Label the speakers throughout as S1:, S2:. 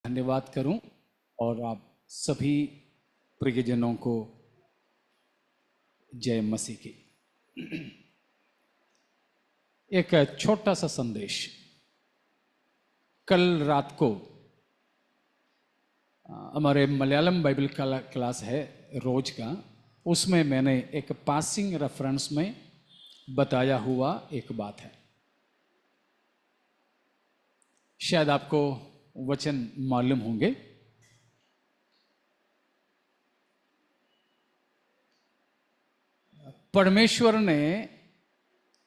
S1: धन्यवाद करूं और आप सभी प्रियजनों को जय मसीह की। एक छोटा सा संदेश। कल रात को हमारे मलयालम बाइबल क्लास है रोज का, उसमें मैंने एक पासिंग रेफरेंस में बताया हुआ एक बात है। शायद आपको वचन मालूम होंगे। परमेश्वर ने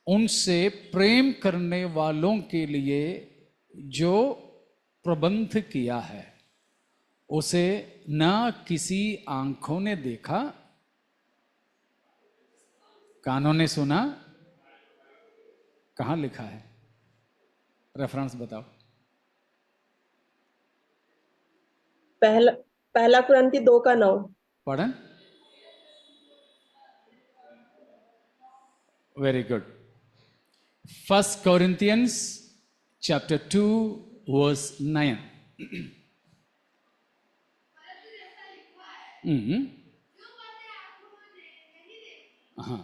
S1: उनसे प्रेम करने वालों के लिए जो प्रबंध किया है उसे ना किसी आंखों ने देखा, कानों ने सुना। कहां लिखा है? रेफरेंस बताओ।
S2: पहला कुरिन्थी 2:9।
S1: पढ़ें। Very good. 1 Corinthians chapter 2 verse 9। हाँ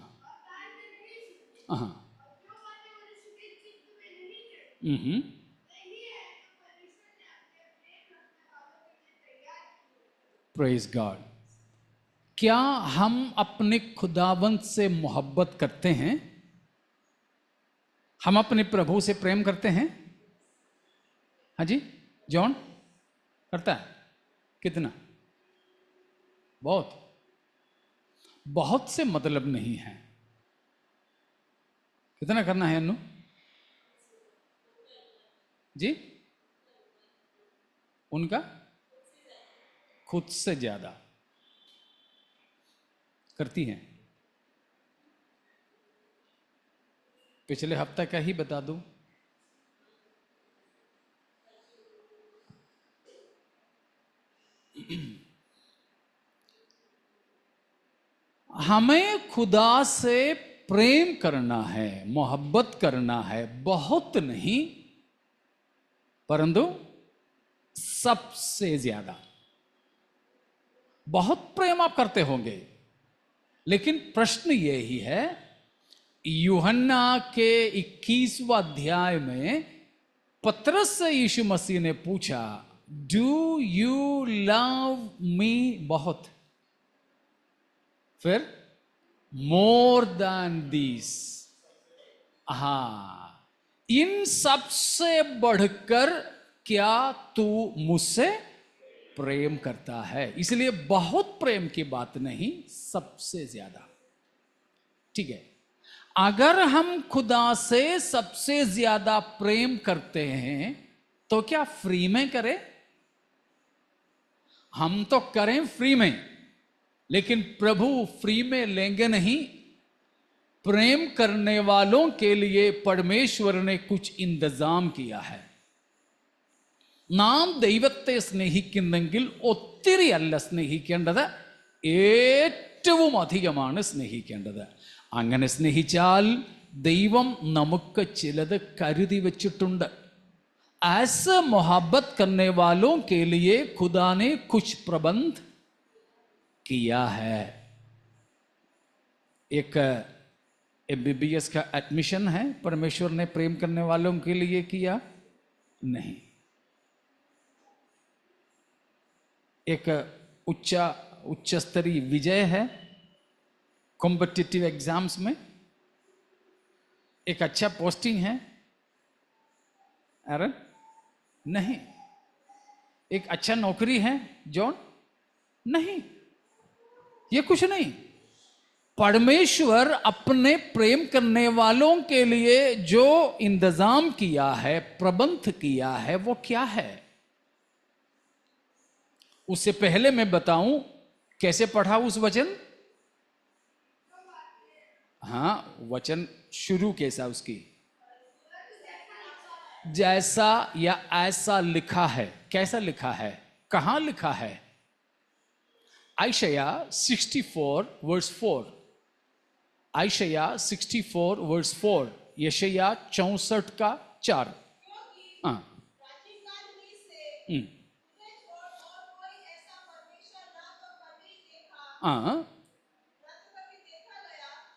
S1: हाँ। Praise God. क्या हम अपने खुदावंत से मोहब्बत करते हैं? हम अपने प्रभु से प्रेम करते हैं? हाँ जी, जॉन करता है? कितना? बहुत। बहुत से मतलब नहीं है। कितना करना है अनु जी? उनका खुद से ज्यादा करती हैं। पिछले हफ्ते का ही बता दूं। हमें खुदा से प्रेम करना है, मोहब्बत करना है, बहुत नहीं परंतु सबसे ज्यादा। बहुत प्रेम आप करते होंगे, लेकिन प्रश्न यही है, यूहन्ना के 21वां अध्याय में पतरस से यीशु मसीह ने पूछा, डू यू लव मी? बहुत। फिर मोर देन दिस। हाँ, इन सबसे बढ़कर क्या तू मुझसे प्रेम करता है? इसलिए बहुत प्रेम की बात नहीं, सबसे ज्यादा। ठीक है, अगर हम खुदा से सबसे ज्यादा प्रेम करते हैं तो क्या फ्री में करें? हम तो करें फ्री में, लेकिन प्रभु फ्री में लेंगे नहीं। प्रेम करने वालों के लिए परमेश्वर ने कुछ इंतजाम किया है। നാം ദൈവത്തെ സ്നേഹിക്കുന്നെങ്കിൽ ഒത്തിരി അല്ല സ്നേഹിക്കേണ്ടത്, ഏറ്റവും അധികമാണ് സ്നേഹിക്കേണ്ടത്. അങ്ങനെ സ്നേഹിച്ചാൽ ദൈവം നമുക്ക് ചിലത് കരുതി വച്ചിട്ടുണ്ട്. ऐसे मोहब्बत करने वालों के लिए खुदा ने कुछ प्रबंध किया है। एक MBBS का एडमिशन है, परमेश्वर ने प्रेम करने वालों के लिए किया नहीं। एक उच्च स्तरीय विजय है कॉम्पिटिटिव एग्जाम्स में, एक अच्छा पोस्टिंग है एरन? नहीं। एक अच्छा नौकरी है जॉन? नहीं। ये कुछ नहीं। परमेश्वर अपने प्रेम करने वालों के लिए जो इंतजाम किया है, प्रबंध किया है, वो क्या है? उससे पहले मैं बताऊं कैसे पढ़ा उस वचन। हाँ, वचन शुरू कैसा उसकी? जैसा या ऐसा लिखा है। कैसा लिखा है? कहां लिखा है? आयशया 64 वर्स 4। आयशया 64 वर्स 4। यशाया 64 का 4। हाँ, हाँ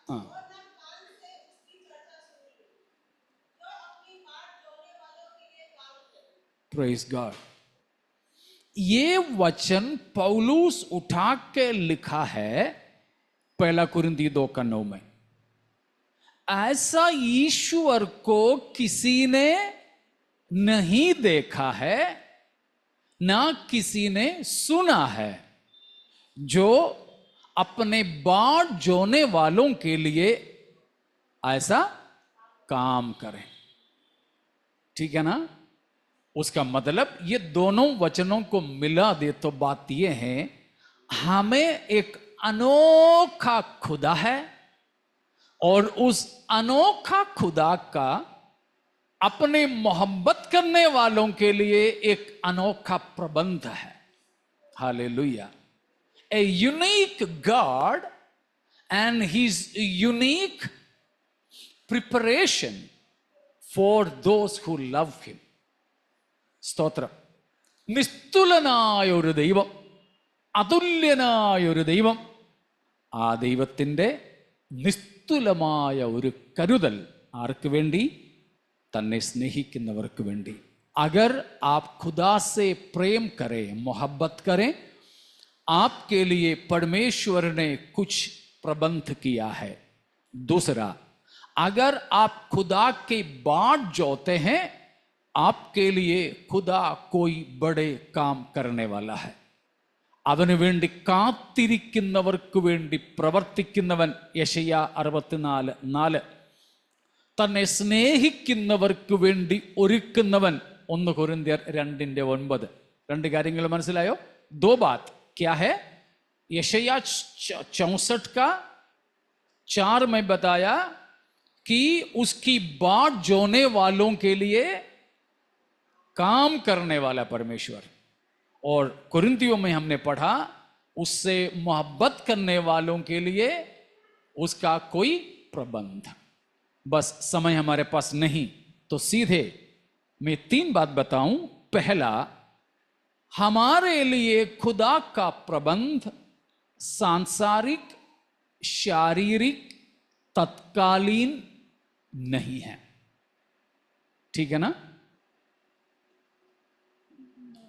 S1: हाँ, प्रेज गॉड। ये वचन पौलुस उठा के लिखा है 1 कुरिन्थी 2:9 में। ऐसा ईश्वर को किसी ने नहीं देखा है, ना किसी ने सुना है, जो अपने बाट जोने वालों के लिए ऐसा काम करे। ठीक है ना? उसका मतलब ये दोनों वचनों को मिला दे तो बात यह है, हमें एक अनोखा खुदा है और उस अनोखा खुदा का अपने मोहब्बत करने वालों के लिए एक अनोखा प्रबंध है। Hallelujah. A unique God and his unique preparation for those who love him. സ്തോത്രം. നിസ്തുലനായ ഒരു ദൈവം, അതുല്യനായ ഒരു ദൈവം, ആ ദൈവത്തിൻ്റെ നിസ്തുലമായ ഒരു കരുതൽ ആർക്ക് വേണ്ടി? തന്നെ സ്നേഹിക്കുന്നവർക്ക് വേണ്ടി. अगर आप खुदा से प्रेम करें, मोहब्बत करें, आपके लिए परमेश्वर ने कुछ प्रबंध किया है। दूसरा, अगर आप खुदा के बाट जोते हैं, आपके लिए खुदा कोई बड़े काम करने वाला है. അവന് വേണ്ടി കാത്തിരിക്കുന്നവർക്ക് വേണ്ടി പ്രവർത്തിക്കുന്നവൻ. യെശയ്യാ 64:4. തന്നെ സ്നേഹിക്കുന്നവർക്ക് വേണ്ടി ഒരുക്കുന്നവൻ. 1 കൊരിന്ത്യർ 2:9. രണ്ട് കാര്യങ്ങൾ മനസ്സിലായോ? दो बात क्या है? यशायाह 64:4 में बताया कि उसकी बाट जोने वालों के लिए काम करने वाला परमेश्वर, और कुरिन्थियों में हमने पढ़ा उससे मोहब्बत करने वालों के लिए उसका कोई प्रबंध. बस समय हमारे पास नहीं, तो सीधे मैं 3 बात बताऊं. पहला, हमारे लिए खुदा का प्रबंध सांसारिक, शारीरिक, तत्कालीन नहीं है. ठीक है ना?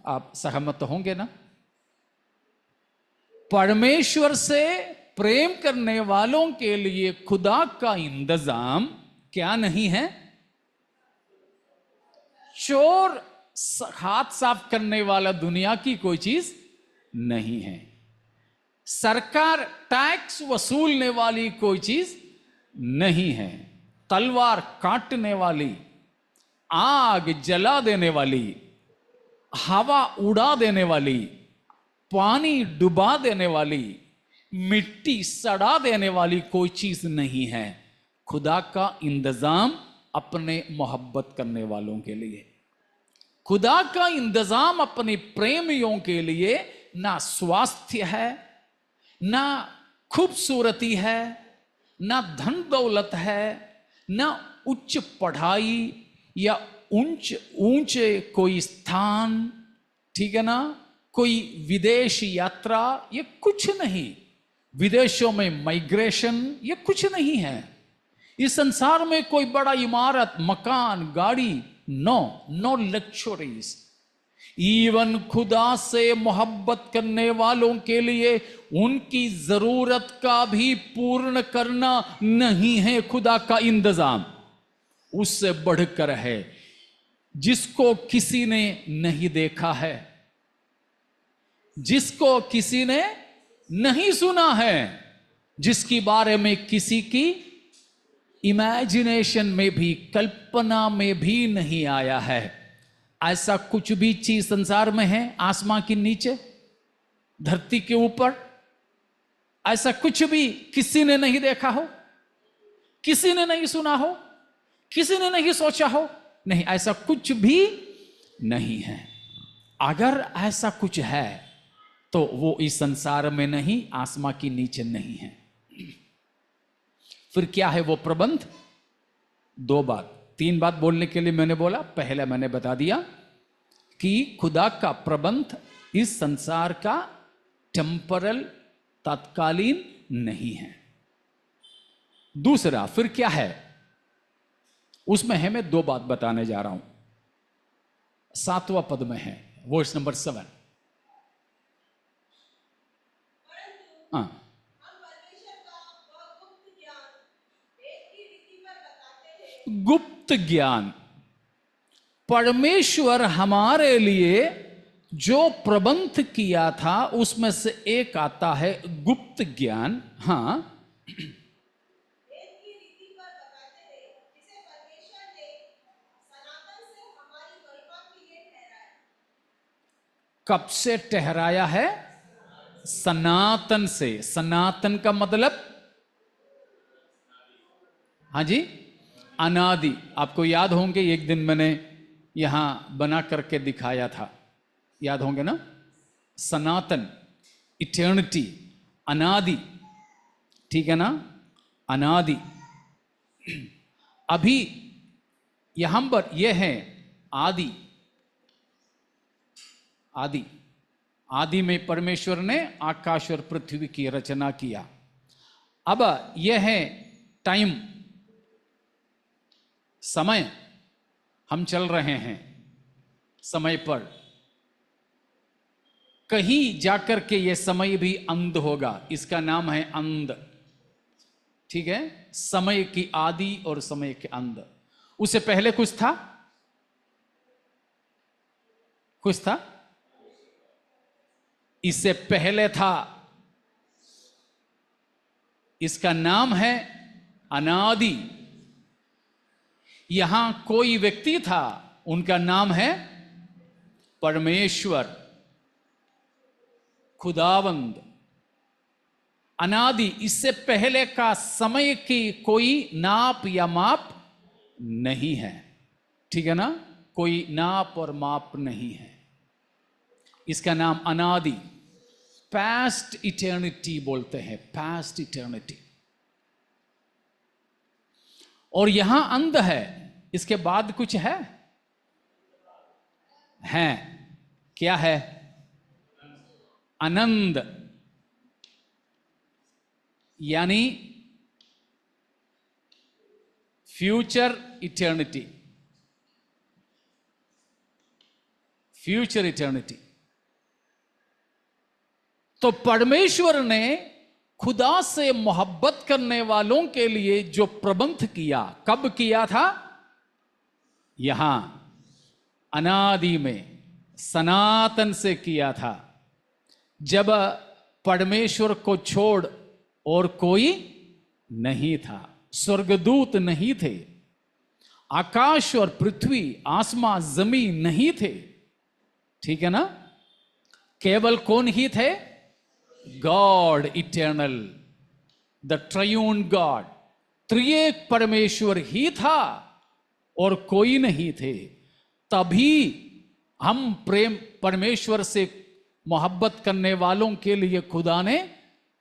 S1: आप सहमत होंगे ना? परमेश्वर से प्रेम करने वालों के लिए खुदा का इंतजाम क्या नहीं है? चोर हाथ साफ करने वाला दुनिया की कोई चीज नहीं है. सरकार टैक्स वसूलने वाली कोई चीज नहीं है. तलवार काटने वाली, आग जला देने वाली, हवा उड़ा देने वाली, पानी डुबा देने वाली, मिट्टी सड़ा देने वाली कोई चीज नहीं है. खुदा का इंतजाम अपने मोहब्बत करने वालों के लिए, खुदा का इंतजाम अपने प्रेमियों के लिए ना स्वास्थ्य है, ना खूबसूरती है, ना धन दौलत है, ना उच्च पढ़ाई या ऊंचे कोई स्थान. ठीक है ना? कोई विदेश यात्रा, ये कुछ नहीं. विदेशों में माइग्रेशन, ये कुछ नहीं है. इस संसार में कोई बड़ा इमारत, मकान, गाड़ी, नो लग्जरीज. इवन खुदा से मोहब्बत करने वालों के लिए उनकी जरूरत का भी पूर्ण करना नहीं है खुदा का इंतजाम. उससे बढ़कर है, जिसको किसी ने नहीं देखा है, जिसको किसी ने नहीं सुना है, जिसके बारे में किसी की इमेजिनेशन में भी, कल्पना में भी नहीं आया है. ऐसा कुछ भी चीज संसार में है? आसमां के नीचे, धरती के ऊपर, ऐसा कुछ भी किसी ने नहीं देखा हो, किसी ने नहीं सुना हो, किसी ने नहीं सोचा हो? नहीं, ऐसा कुछ भी नहीं है. अगर ऐसा कुछ है तो वो इस संसार में नहीं, आसमां के नीचे नहीं है. फिर क्या है वो प्रबंध? 2 बात. 3 बात बोलने के लिए मैंने बोला. पहला मैंने बता दिया कि खुदा का प्रबंध इस संसार का टेम्परल, तत्कालीन नहीं है। दूसरा फिर क्या है, उसमें है, मैं 2 बात बताने जा रहा हूं। 7वां पद में है, वर्स नंबर 7। हाँ, गुप्त ज्ञान, परमेश्वर हमारे लिए जो प्रबंध किया था उसमें से एक आता है गुप्त ज्ञान। हाँ, कब से ठहराया है? सनातन से। सनातन का मतलब, हाँ जी, अनादि। आपको याद होंगे एक दिन मैंने यहां बना करके दिखाया था, याद होंगे ना? सनातन, इटर्निटी, अनादि, ठीक है ना? अनादि। अभी यहां पर यह है आदि। आदि, आदि में परमेश्वर ने आकाश और पृथ्वी की रचना किया। अब यह है टाइम, समय। हम चल रहे हैं समय पर, कहीं जाकर के यह समय भी अंध होगा। इसका नाम है अंध, ठीक है? समय की आदि और समय के अंध। उससे पहले कुछ था? कुछ था? इससे पहले था, इसका नाम है अनादि। यहां कोई व्यक्ति था, उनका नाम है परमेश्वर, खुदावंद, अनादि। इससे पहले का समय की कोई नाप या माप नहीं है, ठीक है ना? कोई नाप और माप नहीं है। इसका नाम अनादि, पास्ट इटर्निटी बोलते हैं, पास्ट इटर्निटी। और यहां अंध है, इसके बाद कुछ है? क्या है? अनंत, यानी फ्यूचर इटर्निटी। Future eternity. तो परमेश्वर ने खुदा से मोहब्बत करने वालों के लिए जो प्रबंध किया, कब किया था? यहां अनादि में, सनातन से किया था, जब परमेश्वर को छोड़ और कोई नहीं था। स्वर्गदूत नहीं थे, आकाश और पृथ्वी, आसमां, जमीन नहीं थे, ठीक है ना? केवल कौन ही थे? God eternal, the triune God, त्रिएक परमेश्वर ही था और कोई नहीं थे। तभी हम प्रेम, परमेश्वर से मोहब्बत करने वालों के लिए खुदा ने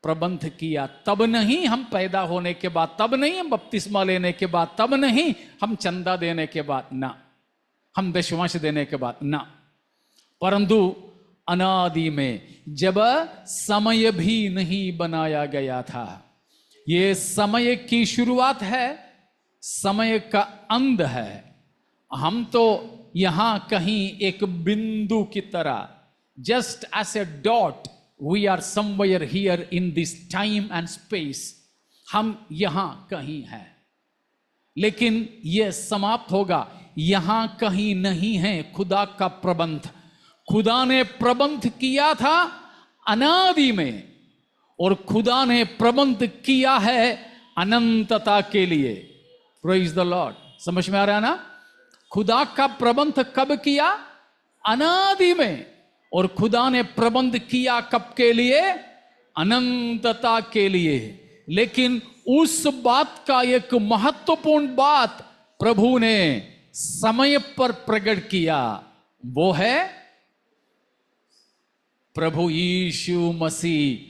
S1: प्रबंध किया। तब नहीं हम पैदा होने के बाद, तब नहीं हम बपतिस्मा लेने के बाद, तब नहीं हम चंदा देने के बाद, ना हम दशमांश देने के बाद, ना, परंतु अनादि में, जब समय भी नहीं बनाया गया था। ये समय की शुरुआत है, समय का अंत है। हम तो यहां कहीं एक बिंदु की तरह, just as a dot, we are somewhere here in this time and space. हम यहां कहीं हैं, लेकिन यह समाप्त होगा। यहां कहीं नहीं है खुदा का प्रबंध। खुदा ने प्रबंध किया था अनादि में, और खुदा ने प्रबंध किया है अनंतता के लिए। Praise the Lord. समझ में आ रहा है ना? खुदा का प्रबंध कब किया? अनादि में। और खुदा ने प्रबंध किया कब के लिए? अनंतता के लिए। लेकिन उस बात का एक महत्वपूर्ण बात प्रभु ने समय पर प्रकट किया, वो है प्रभु यीशु मसीह,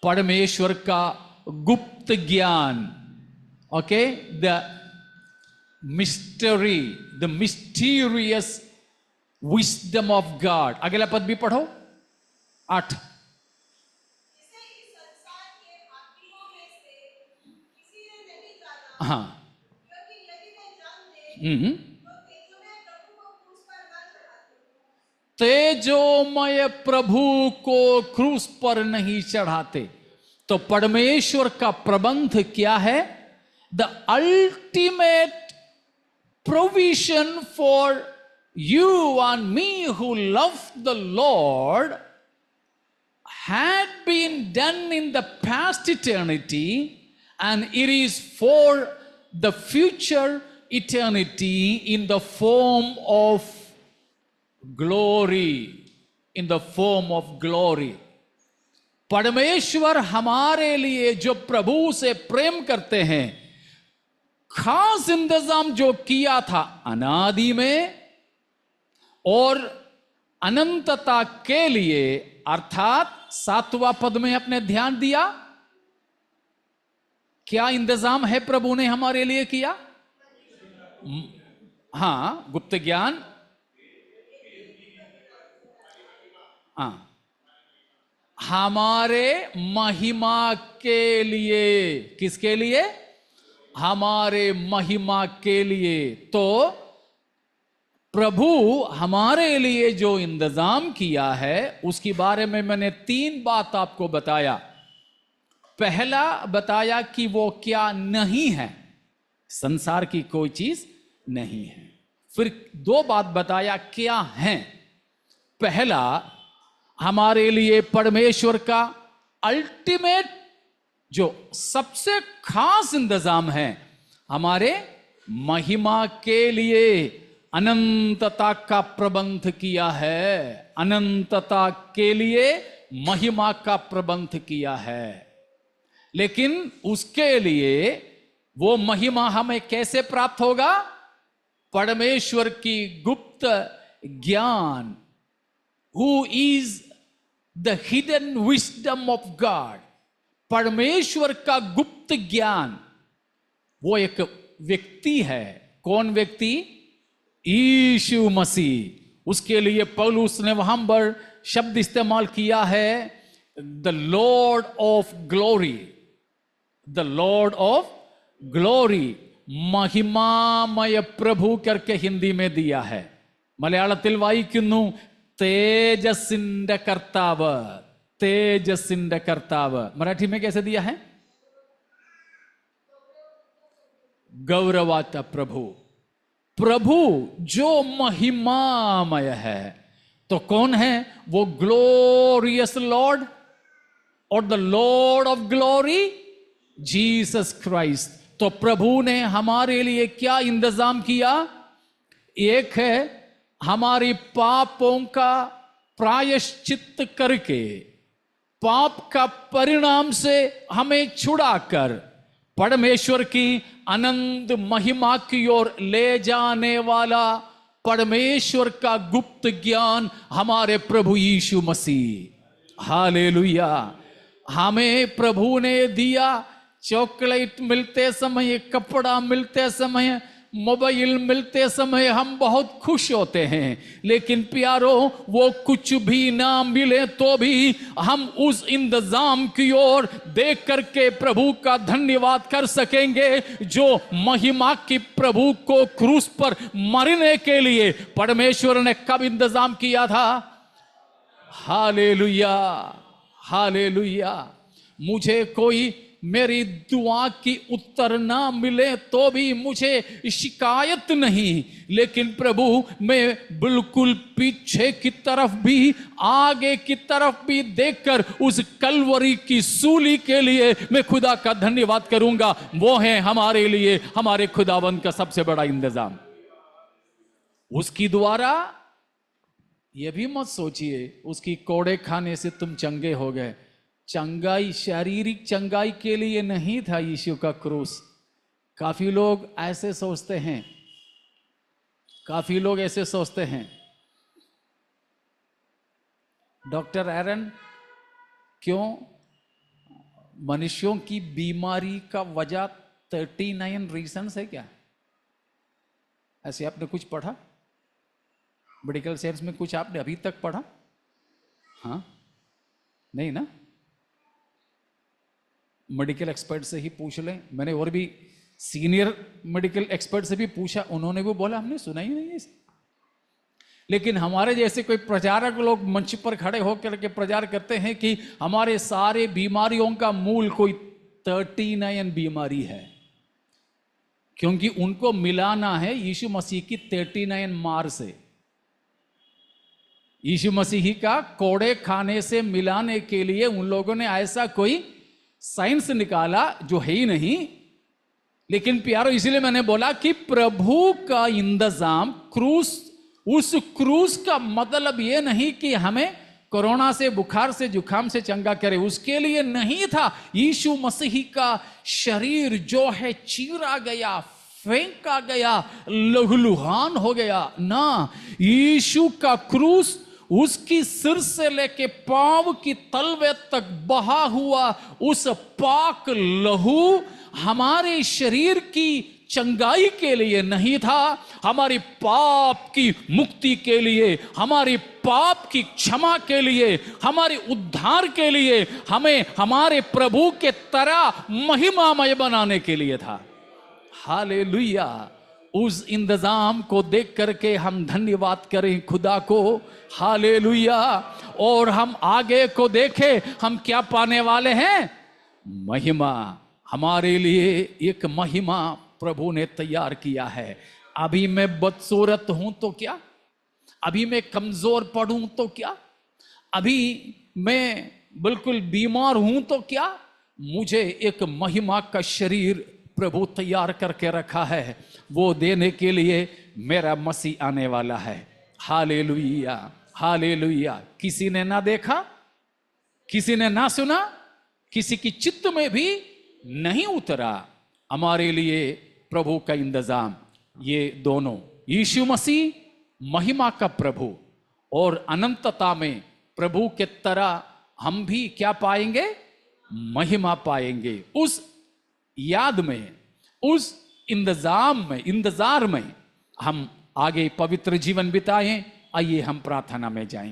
S1: परमेश्वर का गुप्त ज्ञान। Okay, the mystery, the mysterious wisdom of God. अगला पद भी पढ़ो, 8। हाँ। हम्म। तेजोमय प्रभु को क्रूस पर नहीं चढ़ाते तो परमेश्वर का प्रबंध क्या है? The ultimate provision for you and me who love the Lord had been done in the past eternity, and it is for the future eternity in the form of glory. In the form of glory. परमेश्वर हमारे लिए जो प्रभु से प्रेम करते हैं, खास इंतजाम जो किया था अनादि में और अनंतता के लिए, अर्थात 7वां पद में अपने ध्यान दिया, क्या इंतजाम है प्रभु ने हमारे लिए किया? हां, गुप्त ज्ञान। हां, हमारे महिमा के लिए। किसके लिए? हमारे महिमा के लिए। तो प्रभु हमारे लिए जो इंतजाम किया है उसके बारे में मैंने 3 बात आपको बताया। पहला बताया कि वो क्या नहीं है, संसार की कोई चीज नहीं है। फिर 2 बात बताया क्या है। पहला, हमारे लिए परमेश्वर का अल्टीमेट जो सबसे खास इंतजाम है, हमारे महिमा के लिए अनंतता का प्रबंध किया है। अनंतता के लिए महिमा का प्रबंध किया है। लेकिन उसके लिए वो महिमा हमें कैसे प्राप्त होगा? परमेश्वर की गुप्त ज्ञान, who is the hidden wisdom of God. परमेश्वर का गुप्त ज्ञान, वो एक व्यक्ति है। कौन व्यक्ति? यीशु मसीह। उसके लिए पौलुस ने वहां पर शब्द इस्तेमाल किया है, the lord of glory. The lord of glory, महिमामय प्रभु करके हिंदी में दिया है। മലയാളത്തിൽ വായിക്കുന്നു तेजसिंदे कर्ताव। तेजसिंदे कर्ताव। मराठी में कैसे दिया है? गौरवाता प्रभु। प्रभु जो महिमामय है, तो कौन है वो? ग्लोरियस लॉर्ड, और the lord of glory Jesus Christ. तो प्रभु ने हमारे लिए क्या इंतजाम किया? एक है हमारी पापों का प्रायश्चित्त करके, पाप का परिणाम से हमें छुड़ाकर परमेश्वर की अनंत महिमा की ओर ले जाने वाला परमेश्वर का गुप्त ज्ञान हमारे प्रभु यीशु मसीह। हालेलुया। हमें प्रभु ने दिया। चॉकलेट मिलते समय, कपड़ा मिलते समय, मोबाइल मिलते समय हम बहुत खुश होते हैं। लेकिन प्यारो, वो कुछ भी ना मिले तो भी हम उस इंतजाम की ओर देख करके प्रभु का धन्यवाद कर सकेंगे, जो महिमा की प्रभु को क्रूस पर मरने के लिए परमेश्वर ने कब इंतजाम किया था। Hallelujah, hallelujah. मुझे कोई मेरी दुआ की उत्तर ना मिले तो भी मुझे शिकायत नहीं, लेकिन प्रभु मैं बिल्कुल पीछे की तरफ भी, आगे की तरफ भी देखकर उस कलवरी की सूली के लिए मैं खुदा का धन्यवाद करूंगा। वो है हमारे लिए हमारे खुदावंद का सबसे बड़ा इंतजाम। उसकी द्वारा यह भी मत सोचिए उसकी कोड़े खाने से तुम चंगे हो गए। चंगाई, शारीरिक चंगाई के लिए नहीं था यीशु का क्रूस। काफी लोग ऐसे सोचते हैं, काफी लोग ऐसे सोचते हैं। डॉक्टर एरन, क्यों मनुष्यों की बीमारी का वजह 39 रीजंस है क्या? ऐसे आपने कुछ पढ़ा? मेडिकल साइंस में कुछ आपने अभी तक पढ़ा? हाँ, नहीं ना? मेडिकल एक्सपर्ट से ही पूछ लें। मैंने और भी सीनियर मेडिकल एक्सपर्ट से भी पूछा, उन्होंने भी बोला हमने सुना ही नहीं है इसे। लेकिन हमारे जैसे कोई प्रचारक लोग मंच पर खड़े होकर के प्रचार करते हैं कि हमारे सारे बीमारियों का मूल कोई 39 बीमारी है, क्योंकि उनको मिलाना है यीशु मसीह की 39 मार से। यीशु मसीह का कोड़े खाने से मिलाने के लिए उन लोगों ने ऐसा कोई साइंस निकाला जो है ही नहीं। लेकिन प्यारो, इसलिए मैंने बोला कि प्रभु का इंतजाम क्रूस, उस क्रूस का मतलब ये नहीं कि हमें कोरोना से, बुखार से, जुकाम से चंगा करे, उसके लिए नहीं था। यीशु मसीह का शरीर जो है चीरा गया, फेंका गया, लहूलुहान हो गया ना। यीशु का क्रूस उसकी सिर से लेके पांव की तलवे तक बहा हुआ उस पाक लहू हमारे शरीर की चंगाई के लिए नहीं था, हमारी पाप की मुक्ति के लिए, हमारी पाप की क्षमा के लिए, हमारे उद्धार के लिए, हमें हमारे प्रभु के तरह महिमामय बनाने के लिए था। हालेलुया। उस इंतजाम को देख करके हम धन्यवाद करें खुदा को। हालेलुया। और हम आगे को देखें, हम क्या पाने वाले हैं? महिमा। हमारे लिए एक महिमा प्रभु ने तैयार किया है। अभी मैं बदसूरत हूं तो क्या, अभी मैं कमजोर पड़ूं तो क्या, अभी मैं बिल्कुल बीमार हूं तो क्या, मुझे एक महिमा का शरीर प्रभु तैयार करके रखा है। वो देने के लिए मेरा मसीह आने वाला है। Hallelujah, hallelujah. किसी ने ना देखा, किसी ने ना सुना, किसी की चित्त में भी नहीं उतरा हमारे लिए प्रभु का इंतजाम। ये दोनों, यीशु मसीह महिमा का प्रभु और अनंतता में प्रभु के तरह हम भी क्या पाएंगे? महिमा पाएंगे। उस याद में, उस इंतजार में हम आगे पवित्र जीवन बिताएं। आइए हम प्रार्थना में जाएंगे।